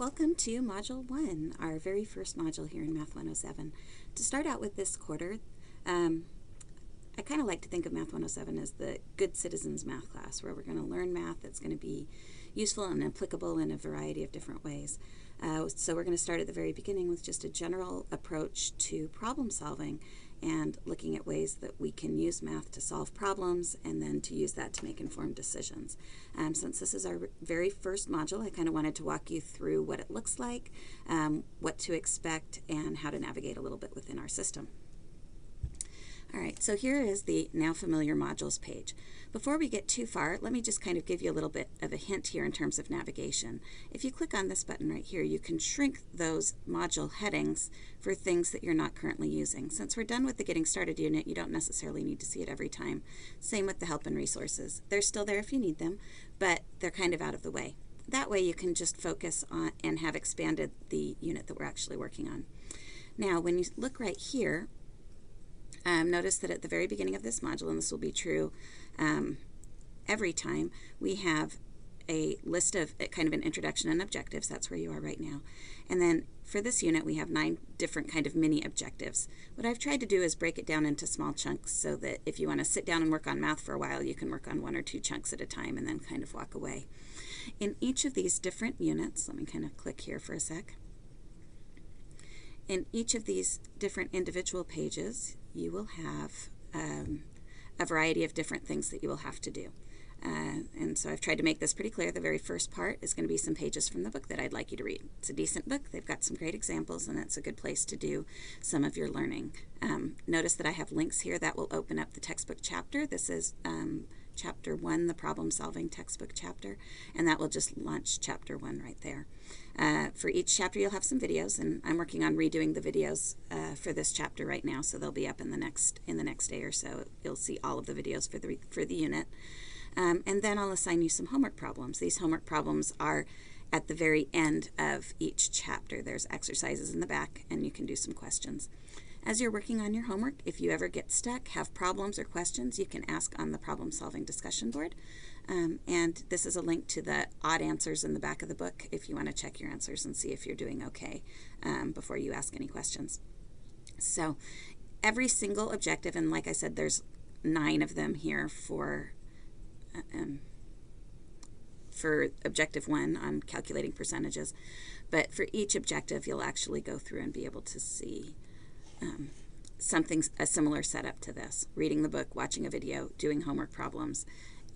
Welcome to Module 1, our very first module here in Math 107. To start out with this quarter, I kind of like to think of Math 107 as the Good Citizens math class, where we're going to learn math that's going to be useful and applicable in a variety of different ways. So we're going to start at the very beginning with just a general approach to problem solving and looking at ways that we can use math to solve problems and then to use that to make informed decisions. Since this is our very first module, I kind of wanted to walk you through what it looks like, what to expect, and how to navigate a little bit within our system. All right, so here is the Now Familiar Modules page. Before we get too far, let me just kind of give you a little bit of a hint here in terms of navigation. If you click on this button right here, you can shrink those module headings for things that you're not currently using. Since we're done with the Getting Started unit, you don't necessarily need to see it every time. Same with the Help and Resources. They're still there if you need them, but they're kind of out of the way. That way you can just focus on and have expanded the unit that we're actually working on. Now, when you look right here, notice that at the very beginning of this module, and this will be true every time, we have a list of kind of an introduction and objectives. That's where you are right now. And then for this unit, we have 9 different kind of mini objectives. What I've tried to do is break it down into small chunks so that if you want to sit down and work on math for a while, you can work on 1 or 2 chunks at a time and then kind of walk away. In each of these different units, let me kind of click here for a sec. In each of these different individual pages, you will have a variety of different things that you will have to do. And so I've tried to make this pretty clear. The very first part is going to be some pages from the book that I'd like you to read. It's a decent book. They've got some great examples, and it's a good place to do some of your learning. Notice that I have links here that will open up the textbook chapter. This is Chapter 1, the Problem Solving textbook chapter, and that will just launch Chapter 1 right there. For each chapter you'll have some videos, and I'm working on redoing the videos for this chapter right now, so they'll be up in the next day or so. You'll see all of the videos for the unit. And then I'll assign you some homework problems. These homework problems are at the very end of each chapter. There's exercises in the back, and you can do some questions. As you're working on your homework, if you ever get stuck, have problems or questions, you can ask on the problem solving discussion board. And this is a link to the odd answers in the back of the book if you want to check your answers and see if you're doing okay before you ask any questions. So every single objective, and like I said, there's 9 of them here for objective 1 on calculating percentages. But for each objective, you'll actually go through and be able to see a similar setup to this: reading the book, watching a video, doing homework problems,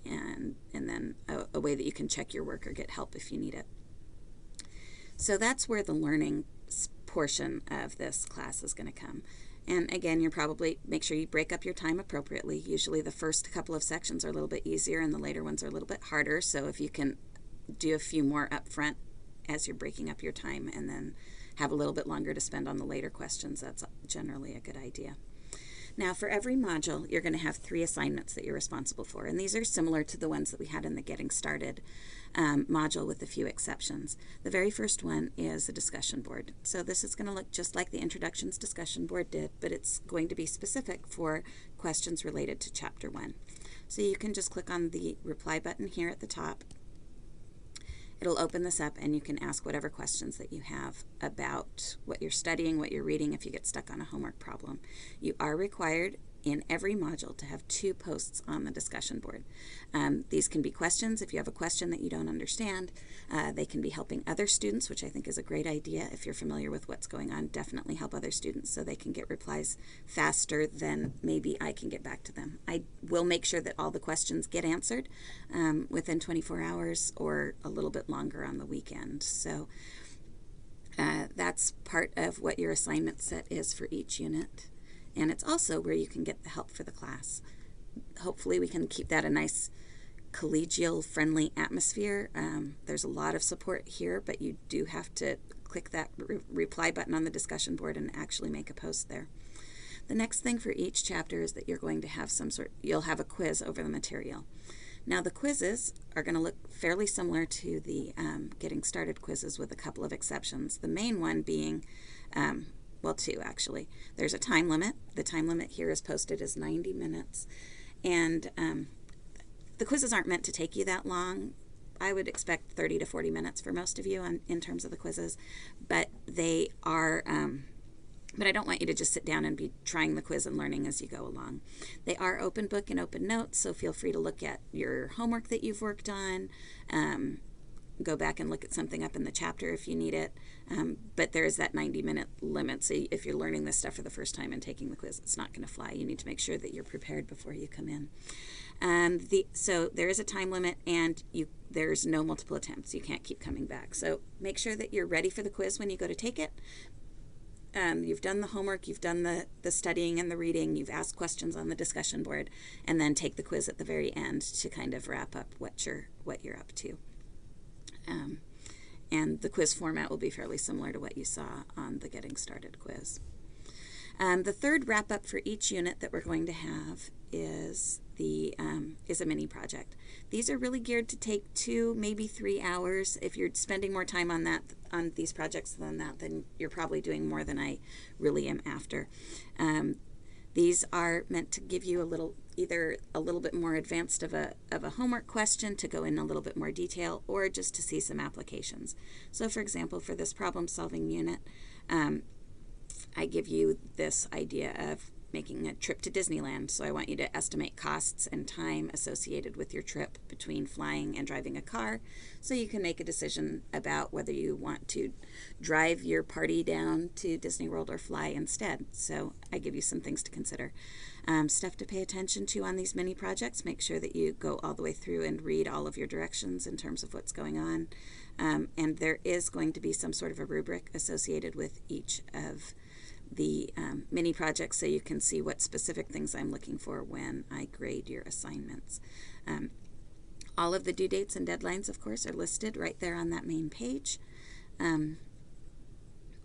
and then a way that you can check your work or get help if you need it. So that's where the learning portion of this class is going to come. And again, you're probably, make sure you break up your time appropriately. Usually the first couple of sections are a little bit easier and the later ones are a little bit harder, so if you can do a few more up front as you're breaking up your time and then have a little bit longer to spend on the later questions, that's generally a good idea. Now, for every module, you're going to have 3 assignments that you're responsible for, and these are similar to the ones that we had in the Getting Started module with a few exceptions. The very first one is a discussion board. So this is going to look just like the Introductions discussion board did, but it's going to be specific for questions related to Chapter 1. So you can just click on the reply button here at the top. It'll open this up and you can ask whatever questions that you have about what you're studying, what you're reading, if you get stuck on a homework problem. You are required in every module to have 2 posts on the discussion board. These can be questions if you have a question that you don't understand. They can be helping other students, which I think is a great idea. If you're familiar with what's going on, definitely help other students so they can get replies faster than maybe I can get back to them. I will make sure that all the questions get answered within 24 hours or a little bit longer on the weekend. So that's part of what your assignment set is for each unit. And it's also where you can get the help for the class. Hopefully we can keep that a nice collegial, friendly atmosphere. There's a lot of support here, but you do have to click that reply button on the discussion board and actually make a post there. The next thing for each chapter is that you're going to have you'll have a quiz over the material. Now the quizzes are going to look fairly similar to the Getting Started quizzes with a couple of exceptions. The main one being well, 2 actually. There's a time limit. The time limit here is posted as 90 minutes. And the quizzes aren't meant to take you that long. I would expect 30 to 40 minutes for most of you in terms of the quizzes, but they are, but I don't want you to just sit down and be trying the quiz and learning as you go along. They are open book and open notes, so feel free to look at your homework that you've worked on. Go back and look at something up in the chapter if you need it. But there is that 90-minute limit, so if you're learning this stuff for the first time and taking the quiz, it's not going to fly. You need to make sure that you're prepared before you come in. So there is a time limit, and there's no multiple attempts. You can't keep coming back. So make sure that you're ready for the quiz when you go to take it. You've done the homework, you've done the studying and the reading, you've asked questions on the discussion board, and then take the quiz at the very end to kind of wrap up what you're up to. And the quiz format will be fairly similar to what you saw on the Getting Started quiz. The third wrap-up for each unit that we're going to have is a mini project. These are really geared to take 2, maybe 3 hours. If you're spending more time on these projects than that, then you're probably doing more than I really am after. These are meant to give you either a little bit more advanced of a homework question to go in a little bit more detail, or just to see some applications. So for example, for this problem solving unit, I give you this idea of making a trip to Disneyland. So I want you to estimate costs and time associated with your trip between flying and driving a car, so you can make a decision about whether you want to drive your party down to Disney World or fly instead. So I give you some things to consider. Stuff to pay attention to on these mini projects. Make sure that you go all the way through and read all of your directions in terms of what's going on. And there is going to be some sort of a rubric associated with each of the mini projects, so you can see what specific things I'm looking for when I grade your assignments. All of the due dates and deadlines, of course, are listed right there on that main page.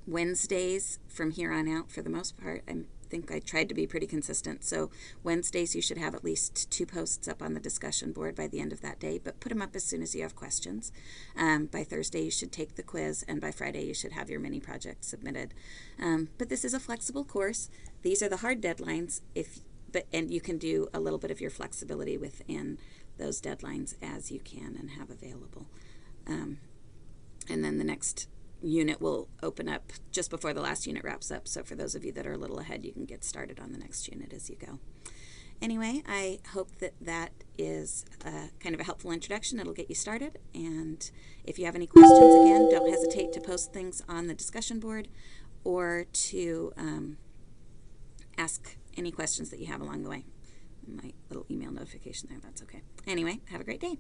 Wednesdays from here on out, for the most part, I think I tried to be pretty consistent. So Wednesdays you should have at least 2 posts up on the discussion board by the end of that day, but put them up as soon as you have questions. By Thursday you should take the quiz, and by Friday you should have your mini project submitted. But this is a flexible course. These are the hard deadlines, and you can do a little bit of your flexibility within those deadlines as you can and have available. And then the next unit will open up just before the last unit wraps up, so for those of you that are a little ahead, you can get started on the next unit as you go. Anyway, I hope that is kind of a helpful introduction. It'll get you started, and if you have any questions, again, don't hesitate to post things on the discussion board or to ask any questions that you have along the way. My little email notification there, that's okay. Anyway, have a great day.